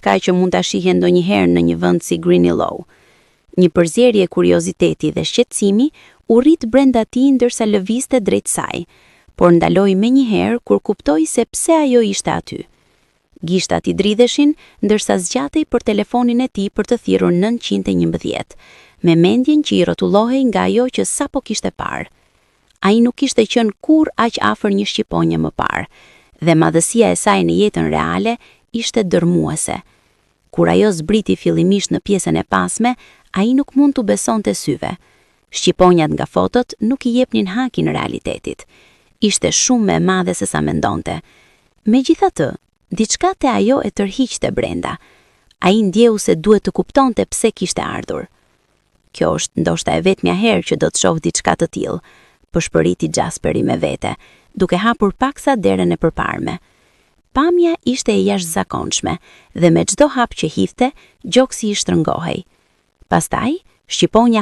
diçka që mund ta shihje ndonjëherë në një vend si Greenlow. Një përzierje kurioziteti dhe shqetësimi u rrit brenda tij ndërsa lëvizte drejt saj, por ndaloi menjëherë kur kuptoi se pse ajo ishte aty. Gishtat i dridheshin ndërsa zgjatej për telefonin e tij për të thirrur 911, me mendjen që i rrotullohej nga ajo që sapo kishte parë. Ai nuk kishte qenë kurrë aq afër një shqiponje më parë, dhe madhësia e saj në jetën reale ishte dërmuese. Kur ajo zbriti fillimisht në pjesën e pasme, ai nuk mund t'u besonte syve. Shqiponjat nga fotot nuk i jepnin hakin realitetit. Ishte shumë më e madhe se sa mendonte. Megjithatë, diçka te ajo e tërhiqte brenda. Ai ndjeu se duhet të kuptonte pse kishte ardhur. Kjo është ndoshta e vetmja herë që do të shoh diçka të tillë, përshpëriti Jasperi me vete, duke hapur paksa derën e përparme. Pamja ishte e jashtëzakonshme dhe me çdo hap që hidhte, gjoksi i shtrëngohej. Pastaj, shqiponja